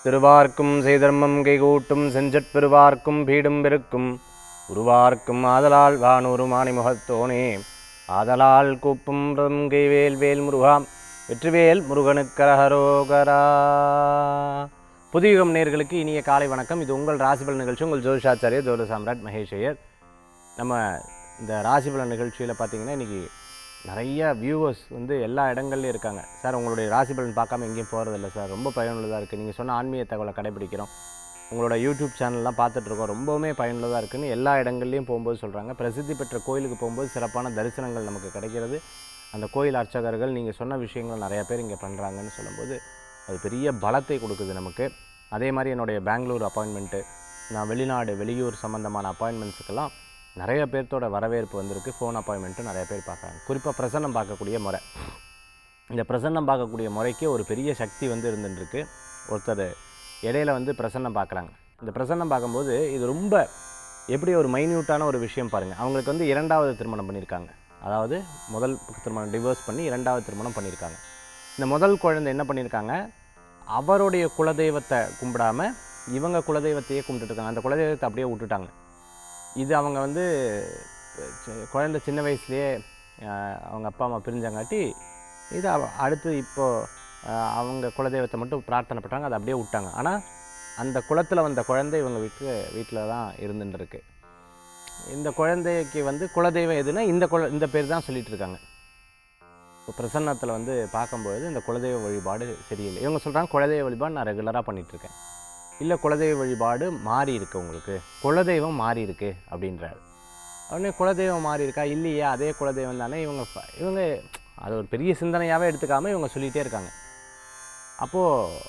திருவார்க்கும் செய்தர்மம் கைகூட்டும் செஞ்சற்பெருவார்க்கும் பீடும் பெருக்கும் உருவார்க்கும் ஆதலால் வானூறு மாணி முகத்தோனே ஆதலால் கூப்பும் கைவேல் வேல் முருகாம் வெற்றிவேல் முருகனுக்கரஹரோகரா. புதியுகம் நேயர்களுக்கு இனிய காலை வணக்கம். இது உங்கள் ராசிபலன் நிகழ்ச்சி. உங்கள் ஜோதிஷாச்சாரியர் ஜோதிட சாம்ராட் மகேஷ் ஐயர். நம்ம இந்த ராசிபலன் நிகழ்ச்சியில் பார்த்திங்கன்னா இன்றைக்கி நிறைய வியூவர்ஸ் எல்லா இடங்கள்லையும் இருக்காங்க. சார் உங்களுடைய ராசிபலன் பார்க்காம எங்கேயும் போகிறதில்ல சார், ரொம்ப பயனுள்ளதாக இருக்குது, நீங்கள் சொன்ன ஆன்மீக தகவலை கடைபிடிக்கிறோம், உங்களோட யூடியூப் சேனல்லாம் பார்த்துட்ருக்கோம், ரொம்பவுமே பயனுள்ளதாக இருக்குதுன்னு எல்லா இடங்கள்லையும் போகும்போது சொல்கிறாங்க. பிரசித்தி பெற்ற கோயிலுக்கு போகும்போது சிறப்பான தரிசனங்கள் நமக்கு கிடைக்கிறது. அந்த கோயில் அர்ச்சகர்கள் நீங்கள் சொன்ன விஷயங்கள் நிறையா பேர் இங்கே பண்ணுறாங்கன்னு சொல்லும்போது அது பெரிய பலத்தை கொடுக்குது நமக்கு. அதே மாதிரி என்னுடைய பெங்களூர் அப்பாயின்மெண்ட்டு, நான் வெளிநாடு வெளியூர் சம்மந்தமான அப்பாயின்மெண்ட்ஸுக்கெல்லாம் நிறைய பேர்த்தோட வரவேற்பு வந்திருக்கு. ஃபோன் அப்பாயின்மெண்ட்டும் நிறைய பேர் பார்க்குறாங்க. குறிப்பாக பிரசன்னம் பார்க்கக்கூடிய முறை, இந்த பிரசன்னம் பார்க்கக்கூடிய முறைக்கு ஒரு பெரிய சக்தி இருந்துருக்கு. ஒருத்தர் இடையில பிரசன்னம் பார்க்குறாங்க. இந்த பிரசன்னம் பார்க்கும்போது இது ரொம்ப எப்படி ஒரு மைன்யூட்டான ஒரு விஷயம் பாருங்கள். அவங்களுக்கு இரண்டாவது திருமணம் பண்ணியிருக்காங்க. அதாவது முதல் திருமணம் டிவோர்ஸ் பண்ணி இரண்டாவது திருமணம் பண்ணியிருக்காங்க. இந்த முதல் குழந்தை என்ன பண்ணியிருக்காங்க, அவருடைய குலதெய்வத்தை கும்பிடாமல் இவங்க குலதெய்வத்தையே கும்பிட்டுருக்காங்க. அந்த குலதெய்வத்தை அப்படியே விட்டுட்டாங்க. இது அவங்க குழந்தை சின்ன வயசுலேயே அவங்க அப்பா அம்மா பிரிஞ்சங்காட்டி இது அடுத்து இப்போது அவங்க குலதெய்வத்தை மட்டும் பிரார்த்தனை பண்ணுறாங்க, அதை அப்படியே விட்டாங்க. ஆனால் அந்த குலத்தில் வந்த குழந்தை இவங்க வீட்டில் தான் இருந்துருக்கு. இந்த குழந்தைக்கு குலதெய்வம் எதுனா இந்த பேர் தான் சொல்லிகிட்டு இருக்காங்க. இப்போ பிரசன்னத்தில் பார்க்கும்பொழுது இந்த குலதெய்வ வழிபாடு சரியில்லை. இவங்க சொல்கிறாங்க குலதெய்வ வழிபாடு நான் ரெகுலராக பண்ணிகிட்ருக்கேன். இல்லை குலதெய்வ வழிபாடு மாறி இருக்குது, உங்களுக்கு குலதெய்வம் மாறி இருக்குது அப்படின்றாரு. உடனே குலதெய்வம் மாறி இருக்கா, இல்லையே அதே குலதெய்வம் தானே. இவங்க அது ஒரு பெரிய சிந்தனையாகவே எடுத்துக்காமல் இவங்க சொல்லிகிட்டே இருக்காங்க. அப்போது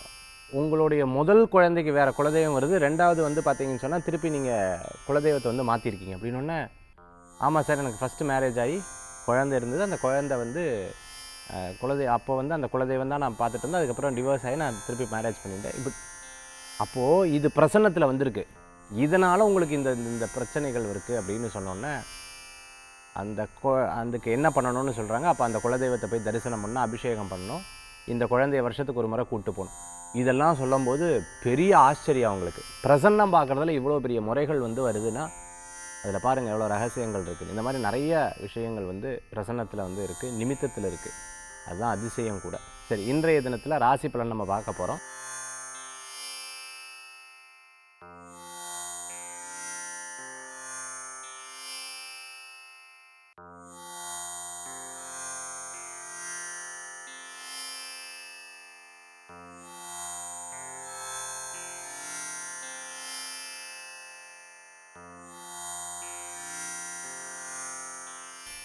உங்களுடைய முதல் குழந்தைக்கு வேறு குலதெய்வம் வருது, ரெண்டாவது பார்த்தீங்கன்னு சொன்னால் திருப்பி நீங்கள் குலதெய்வத்தை மாற்றிருக்கீங்க அப்படின்னோடனே, ஆமாம் சார் எனக்கு ஃபஸ்ட்டு மேரேஜ் ஆகி குழந்தை இருந்தது, அந்த குழந்தை அப்போ அந்த குலதெய்வம் தான் நான் பார்த்துட்டு இருந்தேன், அதுக்கப்புறம் டிவோர்ஸ் ஆகி நான் திருப்பி மேரேஜ் பண்ணிட்டேன். அப்போது இது பிரசன்னத்தில் வந்திருக்கு, இதனால் உங்களுக்கு இந்த பிரச்சனைகள் இருக்குது அப்படின்னு சொன்னோன்னே அதுக்கு என்ன பண்ணணும்னு சொல்கிறாங்க. அப்போ அந்த குலதெய்வத்தை போய் தரிசனம் பண்ணணும், அபிஷேகம் பண்ணணும், இந்த குழந்தைய வருஷத்துக்கு ஒரு முறை கூப்பிட்டு போகணும். இதெல்லாம் சொல்லும்போது பெரிய ஆச்சரியம் அவங்களுக்கு. பிரசன்னம் பார்க்குறதுல இவ்வளோ பெரிய முறைகள் வருதுன்னா அதில் பாருங்கள் எவ்வளோ ரகசியங்கள் இருக்குது. இந்த மாதிரி நிறைய விஷயங்கள் பிரசன்னத்தில் இருக்குது, நிமித்தத்தில் இருக்குது. அதுதான் அதிசயம் கூட. சரி, இன்றைய தினத்தில் ராசி பலன் நம்ம பார்க்க போகிறோம்.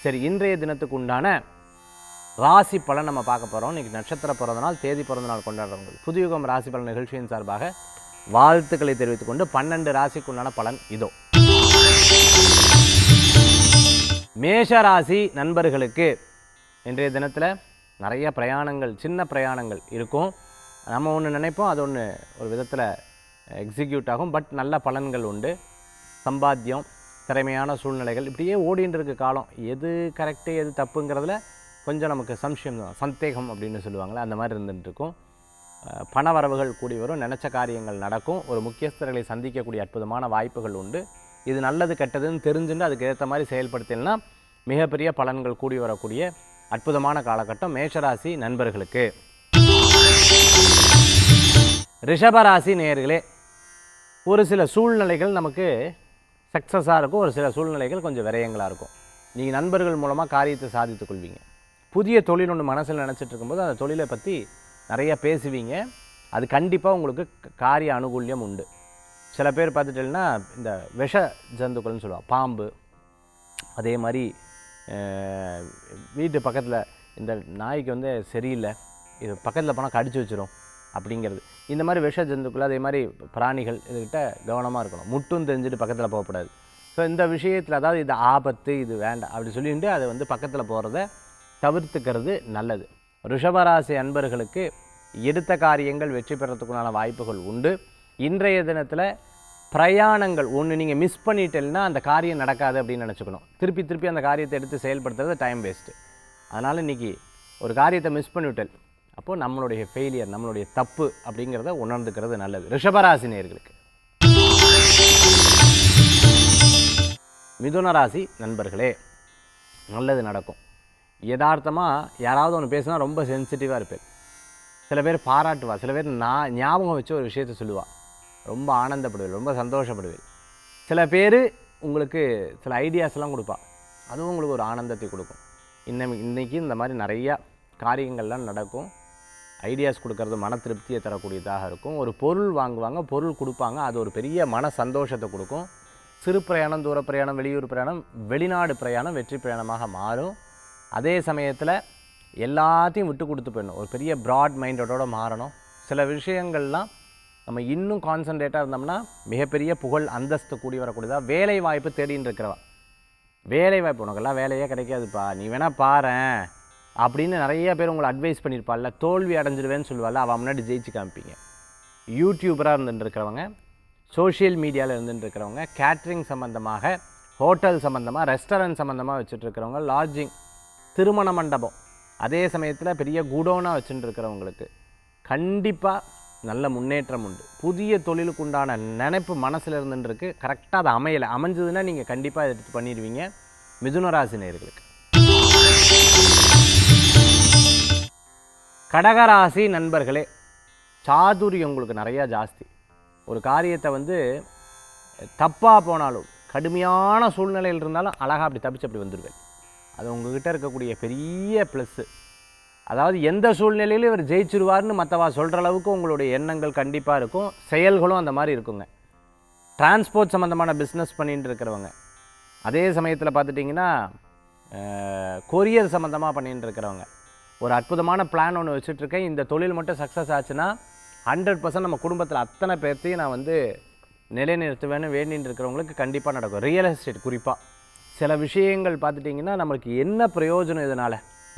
சரி, இன்றைய தினத்துக்கு உண்டான ராசி பலன் நம்ம பார்க்க போகிறோம். இன்றைக்கி நட்சத்திர பிறந்தநாள், தேதி பிறந்தநாள் கொண்டாடுறவங்க புதியுகம் ராசி பலன் நிகழ்ச்சியின் சார்பாக வாழ்த்துக்களை தெரிவித்துக் கொண்டு 12 ராசிக்கு உண்டான பலன் இதோ. மேஷ ராசி நண்பர்களுக்கு இன்றைய தினத்தில் நிறைய பிரயாணங்கள், சின்ன பிரயாணங்கள் இருக்கும். நம்ம ஒன்று நினைப்போம், அது ஒரு விதத்தில் எக்ஸிக்யூட் ஆகும். பட் நல்ல பலன்கள் உண்டு. சம்பாத்தியம், திறமையான சூழ்நிலைகள், இப்படியே ஓடின்னு இருக்க காலம். எது கரெக்டு எது தப்புங்கிறதுல கொஞ்சம் நமக்கு சம்சயம் தான், சந்தேகம் அப்படின்னு சொல்லுவாங்களே, அந்த மாதிரி இருந்துகிட்ருக்கும். பண வரவுகள் கூடி வரும், நினச்ச காரியங்கள் நடக்கும், ஒரு முக்கியஸ்தர்களை சந்திக்கக்கூடிய அற்புதமான வாய்ப்புகள் உண்டு. இது நல்லது கெட்டதுன்னு தெரிஞ்சுட்டு அதுக்கு ஏற்ற மாதிரி செயல்படுத்தினா மிகப்பெரிய பலன்கள் கூடி வரக்கூடிய அற்புதமான காலகட்டம் மேஷராசி நண்பர்களுக்கு. ரிஷபராசி நேயர்களே, ஒரு சில சூழ்நிலைகள் நமக்கு சக்ஸஸாக இருக்கும், ஒரு சில சூழ்நிலைகள் கொஞ்சம் விரயங்களாக இருக்கும். நீங்கள் நண்பர்கள் மூலமாக காரியத்தை சாதித்து கொள்வீங்க. புதிய தொழில் ஒன்று மனசில் நினச்சிட்டு இருக்கும்போது அந்த தொழிலை பற்றி நிறைய பேசுவீங்க. அது கண்டிப்பாக உங்களுக்கு காரிய அனுகூல்யம் உண்டு. சில பேர் பார்த்துட்டீங்கன்னா இந்த விஷ ஜந்துக்கள்னு சொல்லுவாள், பாம்பு, அதே மாதிரி வீட்டு பக்கத்தில் இந்த நாய்க்கு சரியில்லை, இது பக்கத்தில் போனால் கடிச்சு வச்சிரும் அப்படிங்கிறது, இந்த மாதிரி விஷ ஜந்துக்கள், அதே மாதிரி பிராணிகள், இதுக்கிட்ட கவனமாக இருக்கணும். முட்டும் தெரிஞ்சுட்டு பக்கத்தில் போகக்கூடாது. ஸோ இந்த விஷயத்தில் அதாவது இது ஆபத்து, இது வேண்டாம் அப்படி சொல்லிட்டு அதை பக்கத்தில் போகிறத தவிர்த்துக்கிறது நல்லது. ரிஷபராசி அன்பர்களுக்கு எடுத்த காரியங்கள் வெற்றி பெறத்துக்குண்டான வாய்ப்புகள் உண்டு. இன்றைய தினத்தில் பிரயாணங்கள் ஒன்று நீங்கள் மிஸ் பண்ணிட்டேன்னா அந்த காரியம் நடக்காது அப்படின்னு நினச்சிக்கணும். திருப்பி அந்த காரியத்தை எடுத்து செயல்படுத்துறது டைம் வேஸ்ட்டு. அதனால் இன்றைக்கி ஒரு காரியத்தை மிஸ் பண்ணிவிட்டேன், அப்போது நம்மளுடைய ஃபெயிலியர், நம்மளுடைய தப்பு அப்படிங்கிறத உணர்ந்துக்கிறது நல்லது. ரிஷபராசி நேயர்களுக்கு. மிதுன ராசி நண்பர்களே, நல்லது நடக்கும். யதார்த்தமாக யாராவது ஒன்று பேசினா ரொம்ப சென்சிட்டிவாக இருப்பேன். சில பேர் பாராட்டுவா, சில பேர் நான் ஞாபகம் வச்சு ஒரு விஷயத்தை சொல்லுவாள், ரொம்ப ஆனந்தப்படுவேன், ரொம்ப சந்தோஷப்படுவேன். சில பேர் உங்களுக்கு சில ஐடியாஸ்லாம் கொடுப்பா, அதுவும் உங்களுக்கு ஒரு ஆனந்தத்தை கொடுக்கும். இன்றைக்கி இந்த மாதிரி நிறையா காரியங்கள்லாம் நடக்கும். ஐடியாஸ் கொடுக்கறது மன திருப்தியை தரக்கூடியதாக இருக்கும். ஒரு பொருள் வாங்குவாங்க, பொருள் கொடுப்பாங்க, அது ஒரு பெரிய மன சந்தோஷத்தை கொடுக்கும். சிறு பிரயாணம், தூர பிரயாணம், வெளியூர் பிரயாணம், வெளிநாடு பிரயாணம் வெற்றி பிரயாணமாக மாறும். அதே சமயத்தில் எல்லாத்தையும் விட்டு கொடுத்து போயிடணும். ஒரு பெரிய ப்ராட் மைண்டோட மாறணும். சில விஷயங்கள்லாம் நம்ம இன்னும் கான்சன்ட்ரேட்டாக இருந்தோம்னா மிகப்பெரிய புகழ் அந்தஸ்து கூடி வரக்கூடியதாக. வேலை வாய்ப்பு தேடின்னு இருக்கிறவா, வேலை வாய்ப்பு உனக்கெல்லாம் வேலையே கிடைக்காதுப்பா, நீ வேணால் பாரேன் அப்படின்னு நிறைய பேர் உங்களை அட்வைஸ் பண்ணியிருப்பாள்ல, தோல்வி அடைஞ்சிடுவேன்னு சொல்லுவாள், அவன் முன்னாடி ஜெயிச்சு காமிப்பீங்க. யூடியூபராக இருந்துட்டு இருக்கிறவங்க, சோஷியல் மீடியாவில் இருந்துட்டு இருக்கிறவங்க, கேட்ரிங் சம்மந்தமாக, ஹோட்டல் சம்மந்தமாக, ரெஸ்டாரண்ட் சம்மந்தமாக வச்சுட்ருக்கிறவங்க, லாட்ஜிங், திருமண மண்டபம், அதே சமயத்தில் பெரிய குடோனாக வச்சுட்டு இருக்கிறவங்களுக்கு கண்டிப்பாக நல்ல முன்னேற்றம் உண்டு. புதிய தொழிலுக்கு உண்டான நினைப்பு மனசில் இருந்துருக்கு. கரெக்டாக அது அமையலை, அமைஞ்சதுன்னா நீங்கள் கண்டிப்பாக எடுத்து பண்ணிடுவீங்க. மிதுனராசி நேயர்களுக்கு. கடகராசி நண்பர்களே, சாதுரியம் உங்களுக்கு நிறையா ஜாஸ்தி. ஒரு காரியத்தை தப்பாக போனாலும், கடுமையான சூழ்நிலையில் இருந்தாலும் அழகாக அப்படி தப்பிச்சு அப்படி வந்துடுவேன். அது உங்கள்கிட்ட இருக்கக்கூடிய பெரிய ப்ளஸ்ஸு. அதாவது எந்த சூழ்நிலையிலும் இவர் ஜெயிச்சிருவார்னு மற்றவா சொல்கிற அளவுக்கு உங்களுடைய எண்ணங்கள் கண்டிப்பாக இருக்கும். செயல்களும் அந்த மாதிரி இருக்குங்க. டிரான்ஸ்போர்ட் சம்மந்தமான பிஸ்னஸ் பண்ணிட்டு இருக்கிறவங்க, அதே சமயத்தில் பார்த்துட்டிங்கன்னா கொரியர் சம்மந்தமாக பண்ணிட்டு இருக்கிறவங்க, ஒரு அற்புதமான பிளான் ஒன்று வச்சுட்ருக்கேன். இந்த தொழில் மட்டும் சக்ஸஸ் ஆச்சுன்னா 100% நம்ம குடும்பத்தில் அத்தனை பேர்த்தையும் நான் நிலைநிறுத்துவேன்னு வேண்டின்னு இருக்கிறவங்களுக்கு கண்டிப்பாக நடக்கும். ரியல் எஸ்டேட் குறிப்பாக சில விஷயங்கள் பார்த்துட்டிங்கன்னா நம்மளுக்கு என்ன பிரயோஜனம்,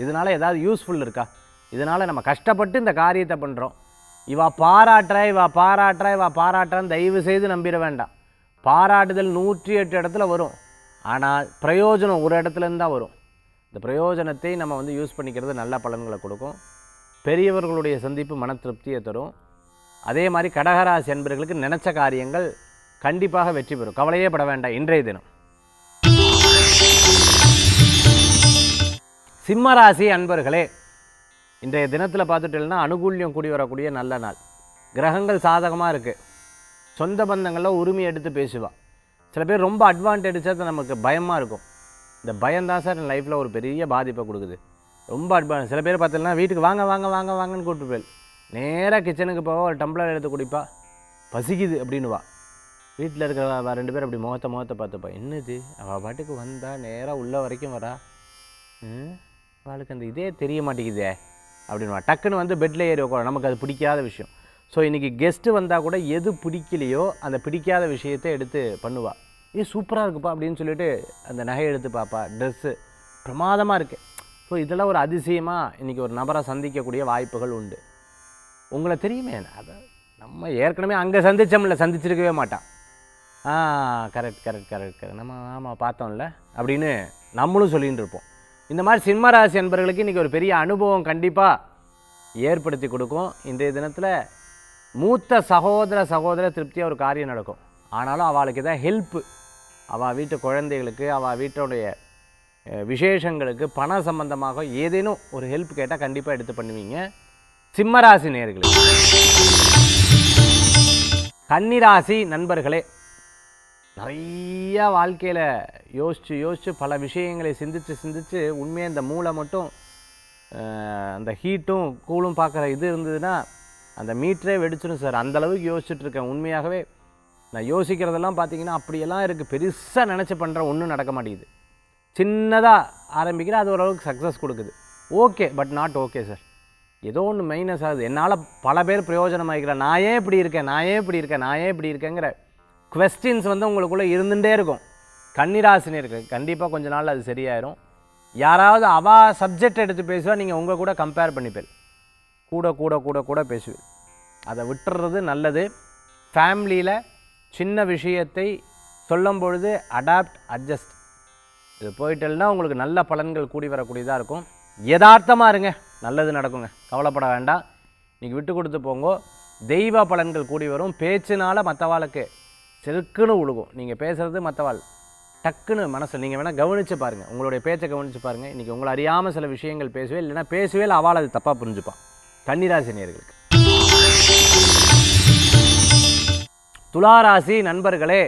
இதனால் ஏதாவது யூஸ்ஃபுல் இருக்கா, இதனால் நம்ம கஷ்டப்பட்டு இந்த காரியத்தை பண்ணுறோம், இவா பாராட்டுறான்னு தயவு செய்து நம்பிட வேண்டாம். பாராட்டுதல் 108 இடத்துல வரும், ஆனால் பிரயோஜனம் ஒரு இடத்துலேருந்து தான் வரும். இந்த பிரயோஜனத்தை நம்ம யூஸ் பண்ணிக்கிறது நல்ல பலன்களை கொடுக்கும். பெரியவர்களுடைய சந்திப்பு மன திருப்தியை தரும். அதே மாதிரி கடகராசி அன்பர்களுக்கு நினச்ச காரியங்கள் கண்டிப்பாக வெற்றி பெறும். கவலையே பட வேண்டாம். இன்றைய தினம் சிம்மராசி அன்பர்களே, இன்றைய தினத்தில் பார்த்துட்டேன்னா அனுகூல்யம் கூடி வரக்கூடிய நல்ல நாள். கிரகங்கள் சாதகமாக இருக்குது. சொந்த பந்தங்களில் உரிமை எடுத்து பேசுவா. சில பேர் ரொம்ப அட்வான்டேஜ் நமக்கு பயமாக இருக்கும். இந்த பயம்தான் சார் என் லைஃப்பில் ஒரு பெரிய பாதிப்பை கொடுக்குது. ரொம்ப அட்வான்ஸ். சில பேர் பார்த்தீங்கன்னா வீட்டுக்கு வாங்கன்னு கூப்பிட்டு போய் நேராக கிச்சனுக்கு போவா, ஒரு டம்ளர் எடுத்து குடிப்பா, பசிக்குது அப்படின்னுவா. வீட்டில் இருக்கிற 2 பேர் அப்படி முகத்தை பார்த்துப்பா, என்னது அவள் பாட்டுக்கு வந்தால் நேராக உள்ள வரைக்கும் வரா, அவளுக்கு அந்த இதே தெரிய மாட்டேங்குதே அப்படின்வா. டக்குன்னு பெட்டில் ஏறி உட்கார, நமக்கு அது பிடிக்காத விஷயம். ஸோ இன்றைக்கி கெஸ்ட்டு வந்தால் கூட எது பிடிக்கலையோ அந்த பிடிக்காத விஷயத்தை எடுத்து பண்ணுவாள். சூப்பராக இருக்குப்பா அப்படின்னு சொல்லிட்டு அந்த நகை எடுத்து பார்ப்பா, ட்ரெஸ்ஸு பிரமாதமாக இருக்குது. ஸோ இதெல்லாம் ஒரு அதிசயமாக இன்றைக்கி ஒரு நபரை சந்திக்கக்கூடிய வாய்ப்புகள் உண்டு. உங்களை தெரியுமே, அதை நம்ம ஏற்கனவே அங்கே சந்திச்சிருக்கவே மாட்டான். கரெக்ட் நம்ம ஆமாம் பார்த்தோம்ல அப்படின்னு நம்மளும் சொல்லிகிட்டு இருப்போம். இந்த மாதிரி சிம்மராசி என்பவர்களுக்கு இன்றைக்கி ஒரு பெரிய அனுபவம் கண்டிப்பாக ஏற்படுத்தி கொடுக்கும். இன்றைய தினத்தில் மூத்த சகோதர திருப்தியாக ஒரு காரியம் நடக்கும். ஆனாலும் அவளுக்கு எதாவது ஹெல்ப்பு, அவள் வீட்டு குழந்தைகளுக்கு, அவள் வீட்டுடைய விசேஷங்களுக்கு பண சம்பந்தமாக ஏதேனும் ஒரு ஹெல்ப் கேட்டால் கண்டிப்பாக எடுத்து பண்ணுவீங்க. சிம்மராசி நேயர்களே. கன்னிராசி நண்பர்களே, நிறையா வாழ்க்கையில் யோசித்து பல விஷயங்களை சிந்தித்து உண்மையாக இந்த மூளை மட்டும் அந்த ஹீட்டும் கூலும் பார்க்குற இது இருந்ததுன்னா அந்த மீட்டரே வெடிச்சிடும் சார். அந்தளவுக்கு யோசிச்சுட்ருக்கேன். உண்மையாகவே நான் யோசிக்கிறதெல்லாம் பார்த்திங்கன்னா அப்படியெல்லாம் இருக்குது. பெருசாக நினச்சி பண்ணுற ஒன்றும் நடக்க மாட்டேங்குது. சின்னதாக ஆரம்பிக்கிற அது ஓரளவுக்கு சக்ஸஸ் கொடுக்குது. Okay, but not okay sir. ஏதோ ஒன்று மைனஸ் ஆகுது. என்னால் பல பேர் பிரயோஜனமாகிக்கிறேன். நான் ஏன் இப்படி இருக்கேங்கிற குவெஸ்டின்ஸ் உங்களுக்குள்ளே இருந்துகிட்டே இருக்கும். கன்னிராசினியருக்கு கண்டிப்பாக கொஞ்ச நாள் அது சரியாயிரும். யாராவது அவள் சப்ஜெக்ட் எடுத்து பேசுவா, நீங்கள் உங்கள் கூட கம்பேர் பண்ணிப்பேன். கூட பேசுவேன். அதை விட்டுறது நல்லது. ஃபேமிலியில் சின்ன விஷயத்தை சொல்லும் பொழுது அடாப்ட், அட்ஜஸ்ட், இது போயிட்டேன்னா உங்களுக்கு நல்ல பலன்கள் கூடி வரக்கூடியதாக இருக்கும். யதார்த்தமாக இருங்க. நல்லது நடக்குங்க, கவலைப்பட வேண்டாம். இன்றைக்கி விட்டு கொடுத்து போங்கோ. தெய்வ பலன்கள் கூடி வரும். பேச்சினால் மற்றவாளுக்கு செருக்குன்னு உழுகும். நீங்கள் பேசுகிறது மற்றவாள் டக்குன்னு மனசில் நீங்கள் வேணால் கவனித்து பாருங்கள், உங்களுடைய பேச்சை கவனித்து பாருங்கள். இன்றைக்கி உங்களை அறியாமல் சில விஷயங்கள் பேசுவே, இல்லைன்னா பேசுவே இல்லை, அவள் அது தப்பாக புரிஞ்சுப்பான். கன்னிராசி நேயர்களுக்கு. துளாராசி நண்பர்களே,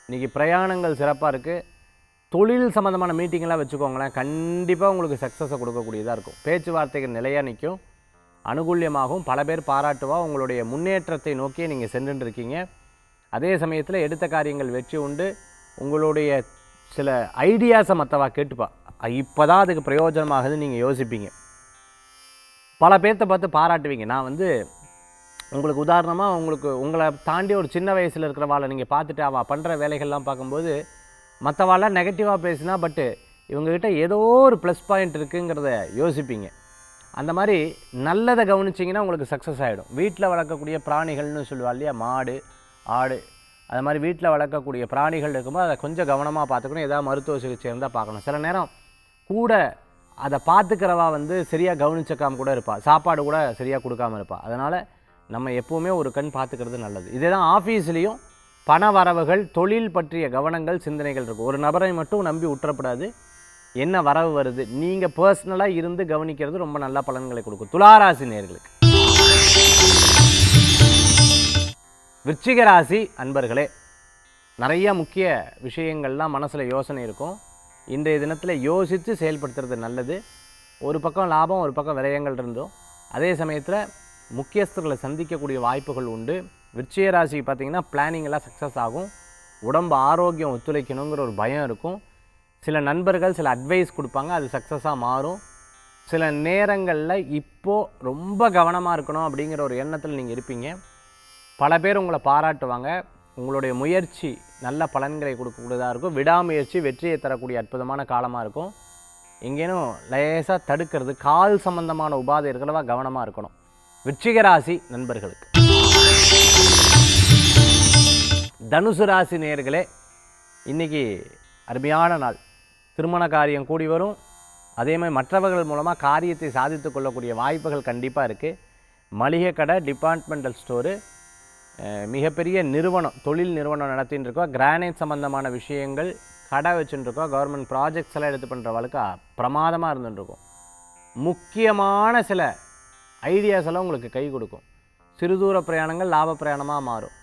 இன்றைக்கி பிரயாணங்கள் சிறப்பாக இருக்குது. தொழில் சம்மந்தமான மீட்டிங்கெல்லாம் வச்சுக்கோங்களேன், கண்டிப்பாக உங்களுக்கு சக்ஸஸை கொடுக்கக்கூடியதாக இருக்கும். பேச்சுவார்த்தைகள் நிலையாக நிற்கும், அனுகூல்யமாகவும், பல பேர் பாராட்டுவா. உங்களுடைய முன்னேற்றத்தை நோக்கியே நீங்கள் சென்றுருக்கீங்க. அதே சமயத்தில் எடுத்த காரியங்கள் வெற்றி உண்டு. உங்களுடைய சில ஐடியாஸை மற்றவா கேட்டுப்பா, இப்போ தான் அதுக்கு பிரயோஜனமாகுதுன்னு நீங்கள் யோசிப்பீங்க. பல பேர்த்த பார்த்து பாராட்டுவீங்க. நான் உங்களுக்கு உதாரணமாக உங்களை தாண்டி ஒரு சின்ன வயசில் இருக்கிறவாளை நீங்கள் பார்த்துட்டு அவள் பண்ணுற வேலைகள்லாம் பார்க்கும்போது மற்றவாளாம் நெகட்டிவாக பேசினா, பட்டு இவங்ககிட்ட ஏதோ ஒரு ப்ளஸ் பாயிண்ட் இருக்குங்கிறத யோசிப்பீங்க. அந்த மாதிரி நல்லதை கவனிச்சிங்கன்னா உங்களுக்கு சக்ஸஸ் ஆகிடும். வீட்டில் வளர்க்கக்கூடிய பிராணிகள்னு சொல்லுவாள் இல்லையா, மாடு, ஆடு, அது மாதிரி வீட்டில் வளர்க்கக்கூடிய பிராணிகள் இருக்கும்போது அதை கொஞ்சம் கவனமாக பார்த்துக்கணும். ஏதாவது மருத்துவ சிகிச்சை இருந்தால் பார்க்கணும். சில நேரம் கூட அதை பார்த்துக்கிறவா சரியாக கவனிச்சக்காம கூட இருப்பாள், சாப்பாடு கூட சரியாக கொடுக்காமல் இருப்பாள். அதனால் நம்ம எப்போவுமே ஒரு கண் பார்த்துக்கிறது நல்லது. இதே தான் ஆஃபீஸ்லேயும் பண வரவுகள், தொழில் பற்றிய கவனங்கள், சிந்தனைகள் இருக்கும். ஒரு நபரை மட்டும் நம்பி விட்டுறப்படாது. என்ன வரவு வருது, நீங்கள் பர்சனலாக இருந்து கவனிக்கிறது ரொம்ப நல்ல பலன்களை கொடுக்கும். துளாராசி நேயர்களுக்கு. விருச்சிக ராசி அன்பர்களே, நிறைய முக்கிய விஷயங்கள்லாம் மனசில் யோசனை இருக்கும். இன்றைய தினத்தில் யோசித்து செயல்படுத்துறது நல்லது. ஒரு பக்கம் லாபம், ஒரு பக்கம் விரயங்கள் இருந்தோம். அதே சமயத்தில் முக்கியஸ்தர்களை சந்திக்கக்கூடிய வாய்ப்புகள் உண்டு. விருச்சிக ராசி பார்த்திங்கன்னா பிளானிங் எல்லாம் சக்ஸஸ் ஆகும். உடம்பு ஆரோக்கியம் ஒத்துழைக்கணுங்கிற ஒரு பயம் இருக்கும். சில நண்பர்கள் சில அட்வைஸ் கொடுப்பாங்க, அது சக்ஸஸாக மாறும். சில நேரங்களில் இப்போது ரொம்ப கவனமாக இருக்கணும் அப்படிங்கிற ஒரு எண்ணத்தில் நீங்கள் இருப்பீங்க. பல பேர் உங்களை பாராட்டுவாங்க. உங்களுடைய முயற்சி நல்ல பலன்களை கொடுக்கக்கூடியதாக இருக்கும். விடாமுயற்சி வெற்றியை தரக்கூடிய அற்புதமான காலமாக இருக்கும். எங்கேனும் லேசாக தடுக்கிறது, கால் சம்பந்தமான உபாதை இருக்கிறவா கவனமாக இருக்கணும். விருச்சிக ராசி நண்பர்களுக்கு. தனுசு ராசி நேயர்களே, இன்றைக்கி அருமையான நாள். திருமண காரியம் கூடி வரும். அதே மாதிரி மற்றவர்கள் மூலமாக காரியத்தை சாதித்து கொள்ளக்கூடிய வாய்ப்புகள் கண்டிப்பாக இருக்குது. மளிகை கடை, டிபார்ட்மெண்டல் ஸ்டோரு, மிகப்பெரிய நிறுவனம், தொழில் நிறுவனம் நடத்தின்னு இருக்கோம். கிரானைட் சம்மந்தமான விஷயங்கள் கடை வச்சுட்டுருக்கோம். கவர்மெண்ட் ப்ராஜெக்ட்ஸ் எல்லாம் எடுத்து பண்ணுறவளுக்கு பிரமாதமாக இருந்துட்டுருக்கும். முக்கியமான சில ஐடியாஸ் எல்லாம் உங்களுக்கு கை கொடுக்கும். சிறுதூர பிரயாணங்கள் லாப பிரயாணமாக மாறும்.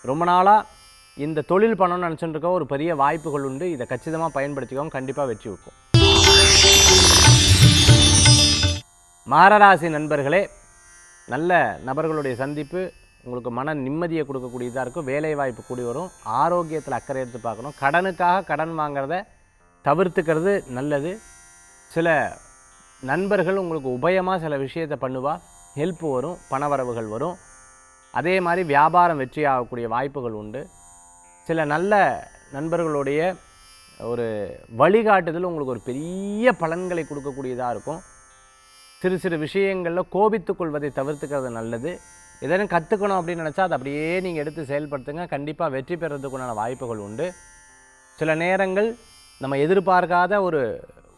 ரொம்ப நாளாக இந்த தொழில் பண்ணணும்னு நினச்சிட்டு இருக்க ஒரு பெரிய வாய்ப்புகள் உண்டு. இதை கச்சிதமாக பயன்படுத்திக்கோங்க, கண்டிப்பாக வெற்றி வைக்கும். மகராசி நண்பர்களே, நல்ல நபர்களுடைய சந்திப்பு உங்களுக்கு மன நிம்மதியை கொடுக்கக்கூடியதாக இருக்கும். வேலை வாய்ப்பு கூடி வரும். ஆரோக்கியத்தில் அக்கறை எடுத்து பார்க்கணும். கடனுக்காக கடன் வாங்கிறத தவிர்த்துக்கிறது நல்லது. சில நண்பர்கள் உங்களுக்கு உபயமாக சில விஷயத்தை பண்ணுவா, ஹெல்ப் வரும், பணவரவுகள் வரும். அதே மாதிரி வியாபாரம் வெற்றி ஆகக்கூடிய வாய்ப்புகள் உண்டு. சில நல்ல நண்பர்களுடைய ஒரு வழிகாட்டுதல் உங்களுக்கு ஒரு பெரிய பலன்களை கொடுக்கக்கூடியதாக இருக்கும். சிறு சிறு விஷயங்களில் கோபித்துக் கொள்வதை தவிர்த்துக்கிறது நல்லது. எதனும் கற்றுக்கணும் அப்படின்னு நினச்சா அதை அப்படியே நீங்கள் எடுத்து செயல்படுத்துங்க, கண்டிப்பாக வெற்றி பெறதுக்குண்டான வாய்ப்புகள் உண்டு. சில நேரங்கள் நம்ம எதிர்பார்க்காத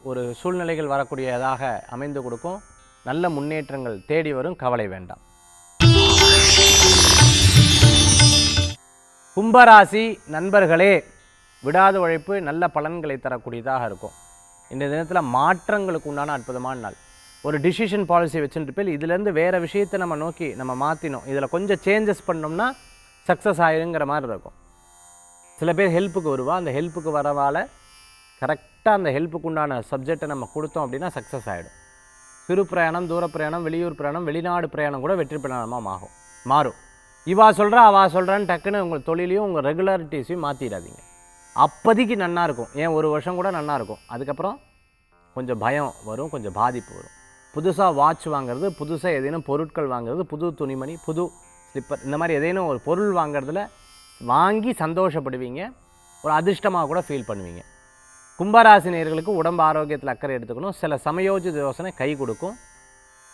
ஒரு சூழ்நிலைகள் வரக்கூடியதாக அமைந்து கொடுக்கும். நல்ல முன்னேற்றங்கள் தேடி வரும், கவலை வேண்டாம். கும்பராசி நண்பர்களே, விடாத உழைப்பு நல்ல பலன்களை தரக்கூடியதாக இருக்கும். இந்த தினத்தில் மாற்றங்களுக்கு உண்டான அற்புதமான நாள். ஒரு டிசிஷன் பாலிசி வச்சுட்டு போய் இதிலேருந்து வேறு விஷயத்தை நம்ம நோக்கி நம்ம மாற்றினோம், இதில் கொஞ்சம் சேஞ்சஸ் பண்ணோம்னா சக்ஸஸ் ஆயிருங்கிற மாதிரி இருக்கும். சில பேர் ஹெல்ப்புக்கு வருவா, அந்த ஹெல்ப்புக்கு வரவால் கரெக்டாக அந்த ஹெல்ப்புக்கு உண்டான சப்ஜெக்டை நம்ம கொடுத்தோம் அப்படின்னா சக்ஸஸ் ஆகிடும். சிறு பிரயாணம், தூர பிரயாணம், வெளியூர் பிரயாணம், வெளிநாடு பிரயாணம் கூட வெற்றி பிரயாணமாக மாறும். இவா சொல்கிறா அவா சொல்கிறான்னு டக்குன்னு உங்கள் தொழிலையும் உங்கள் ரெகுலாரிட்டிஸையும் மாற்றிடாதீங்க. அப்போதைக்கு நன்னா இருக்கும், ஏன் ஒரு வருஷம் கூட நன்னா இருக்கும். அதுக்கப்புறம் கொஞ்சம் பயம் வரும், கொஞ்சம் பாதிப்பு வரும். புதுசாக வாட்ச் வாங்குறது, புதுசாக ஏதேனும் பொருட்கள் வாங்குறது, புது துணிமணி, புது ஸ்லிப்பர், இந்த மாதிரி ஏதேனும் ஒரு பொருள் வாங்குறதுல வாங்கி சந்தோஷப்படுவீங்க, ஒரு அதிர்ஷ்டமாக கூட ஃபீல் பண்ணுவீங்க. கும்பராசி நேயர்களுக்கு உடம்பு ஆரோக்கியத்தில் அக்கறை எடுத்துக்கணும். சில சமயோஜித யோசனை கை கொடுக்கும்.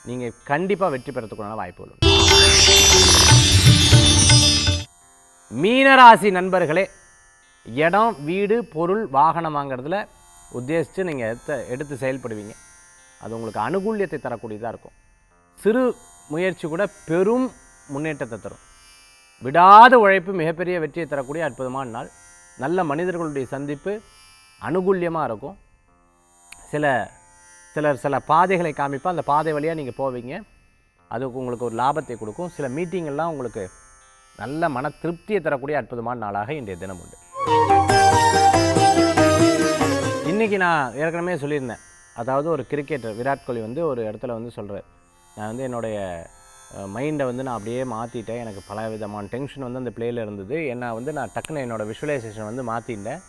நீங்கள் கண்டிப்பாக வெற்றி பெறத்துக்குள்ள வாய்ப்புகள் உண்டு. மீனராசி நண்பர்களே, இடம், வீடு, பொருள், வாகனம் வாங்கிறதுல உத்தேசித்து நீங்கள் எடுத்து செயல்படுவீங்க. அது உங்களுக்கு அனுகூல்யத்தை தரக்கூடியதாக இருக்கும். சிறு முயற்சி கூட பெரும் முன்னேற்றத்தை தரும். விடாத உழைப்பு மிகப்பெரிய வெற்றியை தரக்கூடிய அற்புதமான நாள். நல்ல மனிதர்களுடைய சந்திப்பு அனுகூல்யமாக இருக்கும். சில பாதைகளை காமிப்பா, அந்த பாதை வழியாக நீங்கள் போவீங்க, அதுக்கு உங்களுக்கு ஒரு லாபத்தை கொடுக்கும். சில மீட்டிங்கெல்லாம் உங்களுக்கு நல்ல மன திருப்தியை தரக்கூடிய அற்புதமான நாளாக இன்றைய தினம் உண்டு. இன்றைக்கி நான் ஏற்கனவே சொல்லியிருந்தேன், அதாவது ஒரு கிரிக்கெட்டர் விராட் கோலி வந்து ஒரு இடத்துல வந்து சொல்கிறார், நான் வந்து என்னுடைய மைண்டை வந்து நான் அப்படியே மாற்றிட்டேன், எனக்கு பல விதமான டென்ஷன் வந்து அந்த பிளேயில் இருந்தது, ஏன்னா வந்து நான் டக்குன்னு என்னோடய விஷுவலைசேஷன் வந்து மாற்றிட்டேன்.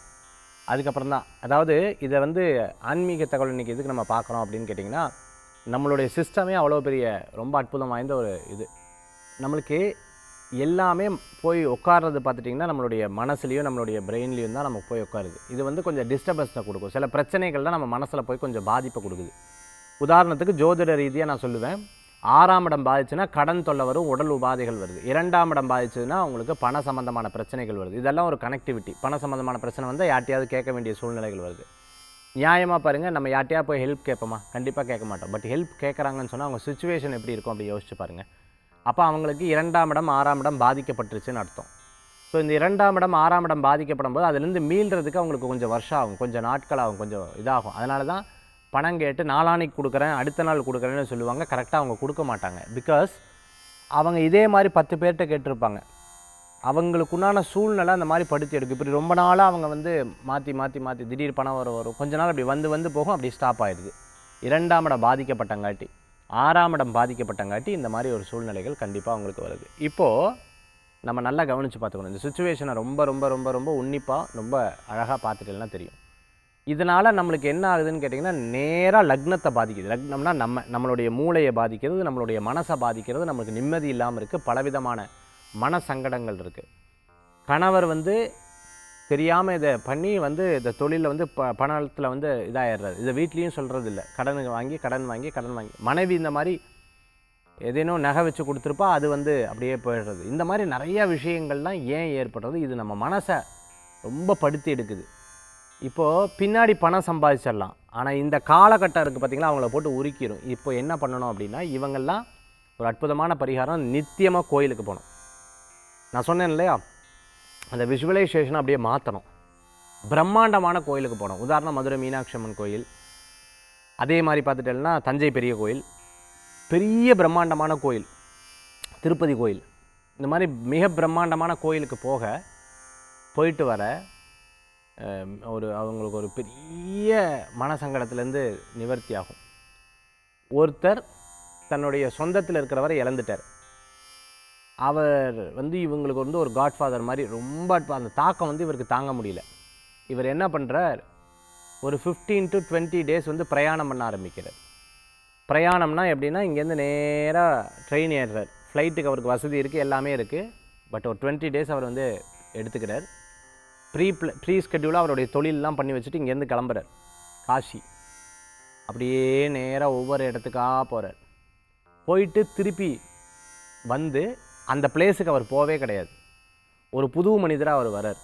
அதுக்கப்புறம் தான், அதாவது இதை வந்து ஆன்மீக தகவல் இன்றைக்கி எதுக்கு நம்ம பார்க்குறோம் அப்படின்னு கேட்டிங்கன்னா, நம்மளுடைய சிஸ்டமே அவ்வளோ பெரிய ரொம்ப அற்புதம் வாய்ந்த ஒரு இது. நம்மளுக்கு எல்லாமே போய் உட்கார்றது பார்த்துட்டிங்கன்னா நம்மளுடைய மனசுலேயும் நம்மளுடைய பிரெயின்லேயும் தான் நமக்கு போய் உட்காருது. இது வந்து கொஞ்சம் டிஸ்டர்பன்ஸை கொடுக்கும். சில பிரச்சனைகள் தான் நம்ம மனசில் போய் கொஞ்சம் பாதிப்பை கொடுக்குது. உதாரணத்துக்கு ஜோதிட ரீதியாக நான் சொல்லுவேன், 6ஆம் இடம் பாதிச்சுன்னா கடன் தொல்லை வரும், உடல் உபாதைகள் வருது. 2ஆம் இடம் பாதிச்சதுன்னா உங்களுக்கு பண சம்பந்தமான பிரச்சனைகள் வருது. இதெல்லாம் ஒரு கனெக்டிவிட்டி. பண சம்பந்தமான பிரச்சனை வந்து யார்ட்டையாவது கேட்க வேண்டிய சூழ்நிலைகள் வருது. நியாயமாக பாருங்கள், நம்ம யார்ட்டையா போய் ஹெல்ப் கேட்போமா? கண்டிப்பாக கேட்க மாட்டோம். பட் ஹெல்ப் கேட்குறாங்கன்னு சொன்னால் அவங்க சுச்சுவேஷன் எப்படி இருக்கும் அப்படி யோசிச்சு பாருங்கள். அப்போ அவங்களுக்கு 2ஆம் இடம் 6ஆம் இடம் பாதிக்கப்பட்டுருச்சுன்னு அர்த்தம். ஸோ இந்த 2ஆம் இடம் 6ஆம் இடம் பாதிக்கப்படும் போது அதுலேருந்து மீள்றதுக்கு அவங்களுக்கு கொஞ்சம் வருஷம் ஆகும், கொஞ்சம் நாட்கள் ஆகும், கொஞ்சம் இதாகும். அதனால தான் பணம் கேட்டு நாளானைக்கு கொடுக்குறேன், அடுத்த நாள் கொடுக்குறேன்னு சொல்லுவாங்க. கரெக்டாக அவங்க கொடுக்க மாட்டாங்க. பிகாஸ் அவங்க இதே மாதிரி 10 பேர்கிட்ட கேட்டிருப்பாங்க. அவங்களுக்குண்டான சூழ்நிலை அந்த மாதிரி படுத்தி எடுக்கும். இப்படி ரொம்ப நாளாக அவங்க வந்து மாற்றி திடீர் பணம் வரும், கொஞ்ச நாள் அப்படி வந்து போகும், அப்படி ஸ்டாப் ஆகிடுது. 2ஆம் இடம் பாதிக்கப்பட்டங்காட்டி, 6ஆம் இடம் பாதிக்கப்பட்டங்காட்டி இந்த மாதிரி ஒரு சூழ்நிலைகள் கண்டிப்பாக அவங்களுக்கு வருது. இப்போது நம்ம நல்லா கவனித்து பார்த்துக்கணும். இந்த சுச்சுவேஷனை ரொம்ப ரொம்ப ரொம்ப ரொம்ப உன்னிப்பாக ரொம்ப அழகாக பார்த்துட்டேன்னா தெரியும். இதனால் நம்மளுக்கு என்ன ஆகுதுன்னு கேட்டிங்கன்னா, நேராக லக்னத்தை பாதிக்குது. லக்னம்னா நம்மளுடைய மூளையை பாதிக்கிறது, நம்மளுடைய மனசை பாதிக்கிறது, நம்மளுக்கு நிம்மதி இல்லாமல் இருக்குது, பலவிதமான மன சங்கடங்கள் இருக்குது. கணவர் வந்து தெரியாமல் இதை பண்ணி வந்து இந்த தொழிலில் வந்து பணத்தில் வந்து இதாகிடுறாரு. இதை வீட்லேயும் சொல்கிறது இல்லை, கடன் வாங்கி. மனைவி இந்த மாதிரி ஏதேனும் நகை வச்சு கொடுத்துருப்பா, அது வந்து அப்படியே போயிடுறது. இந்த மாதிரி நிறையா விஷயங்கள்லாம் ஏன் ஏற்படுறது? இது நம்ம மனசை ரொம்ப படுத்தி எடுக்குது. இப்போது பின்னாடி பணம் சம்பாதிச்சிடலாம், ஆனால் இந்த காலகட்டம் இருக்குது பார்த்திங்களா, அவங்கள போட்டு உருக்கிடும். இப்போ என்ன பண்ணணும் அப்படின்னா, இவங்கெல்லாம் ஒரு அற்புதமான பரிகாரம், நித்தியமாக கோயிலுக்கு போகணும். நான் சொன்னேன் இல்லையா, அந்த விஷுவலைசேஷனை அப்படியே மாற்றணும். பிரம்மாண்டமான கோயிலுக்கு போகணும். உதாரணம் மதுரை மீனாட்சி அம்மன் கோயில், அதே மாதிரி பார்த்துட்டேன்னா தஞ்சை பெரிய கோயில், பெரிய பிரம்மாண்டமான கோயில் திருப்பதி கோயில், இந்த மாதிரி மிக பிரம்மாண்டமான கோயிலுக்கு போயிட்டு வர அவங்களுக்கு ஒரு பெரிய மனசங்கடத்துலேருந்து நிவர்த்தி ஆகும். ஒருத்தர் தன்னுடைய சொந்தத்தில் இருக்கிறவரை இழந்துட்டார். அவர் வந்து இவங்களுக்கு வந்து ஒரு காட்ஃபாதர் மாதிரி ரொம்ப அந்த தாக்கம் வந்து இவருக்கு தாங்க முடியல. இவர் என்ன பண்ணுறார், ஒரு 15 to 20 டேஸ் வந்து பிரயாணம் பண்ண ஆரம்பிக்கிறார். பிரயாணம்னா எப்படின்னா, இங்கேருந்து நேராக ட்ரெயின் ஏறுறார். ஃப்ளைட்டுக்கு அவருக்கு வசதி இருக்குது, எல்லாமே இருக்குது. பட் ஒரு 20 டேஸ் அவர் வந்து எடுத்துக்கிறார். ப்ரீ ஸ்கெட்யூலாக அவருடைய தொழிலெலாம் பண்ணி வச்சுட்டு இங்கேருந்து கிளம்புறார் காசி. அப்படியே நேராக ஒவ்வொரு இடத்துக்காக போகிறார். போயிட்டு திருப்பி வந்து அந்த பிளேஸுக்கு அவர் போவே கிடையாது. ஒரு புது மனிதராக அவர் வரார்.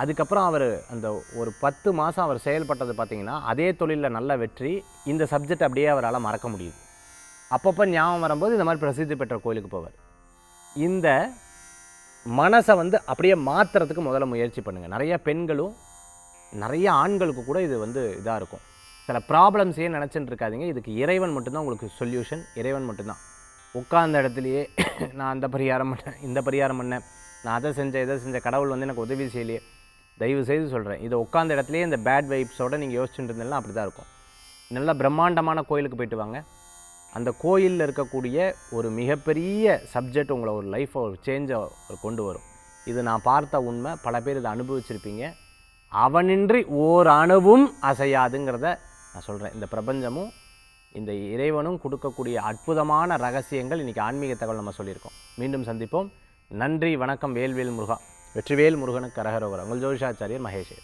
அதுக்கப்புறம் அவர் அந்த ஒரு 10 மாதம் அவர் செயல்பட்டது பார்த்திங்கன்னா, அதே தொழிலில் நல்ல வெற்றி. இந்த சப்ஜெக்ட் அப்படியே அவரால் மறக்க முடியுது. அப்பப்போ ஞாபகம் வரும்போது இந்த மாதிரி பிரசித்தி பெற்ற கோயிலுக்கு போவார். இந்த மனசை வந்து அப்படியே மாற்றுறதுக்கு முதல்ல முயற்சி பண்ணுங்கள். நிறைய பெண்களும் நிறைய ஆண்களுக்கு கூட இது வந்து இதாக இருக்கும். சில ப்ராப்ளம்ஸே நினச்சிட்டு இருக்காதிங்க. இதுக்கு இறைவன் மட்டும்தான் உங்களுக்கு சொல்யூஷன். இறைவன் மட்டும்தான். உட்கார்ந்த இடத்துலையே நான் அந்த பரிகாரம் பண்ணேன், இந்த பரிகாரம் பண்ணேன், நான் அதை செஞ்சேன், இதை செஞ்ச, கடவுள் வந்து எனக்கு உதவி செய்யலையே, தயவு செய்து சொல்கிறேன், இதை உட்கார்ந்த இடத்துலையே இந்த பேட் வைப்ஸோடு நீங்கள் யோசிச்சுட்டு இருந்தீங்கன்னா அப்படி தான் இருக்கும். நல்ல பிரம்மாண்டமான கோயிலுக்கு போயிட்டு வாங்க. அந்த கோயிலில் இருக்கக்கூடிய ஒரு மிகப்பெரிய சப்ஜெக்ட் உங்களை ஒரு லைஃப்பை ஒரு சேஞ்சை கொண்டு வரும். இது நான் பார்த்த உண்மை. பல பேர் இதை அனுபவிச்சிருப்பீங்க. அவனின்றி ஓர் அணுவும் அசையாதுங்கிறத நான் சொல்கிறேன். இந்த பிரபஞ்சமும் இந்த இறைவனும் கொடுக்கக்கூடிய அற்புதமான ரகசியங்கள் இன்றைக்கி ஆன்மீக தகவல் நம்ம சொல்லியிருக்கோம். மீண்டும் சந்திப்போம். நன்றி, வணக்கம். வேல்வேல் முருகா. வெற்றிவேல் முருகனுக்கு கரகரோகரா. உங்கள் ஜோதிஷாச்சாரியர் மகேஷ்.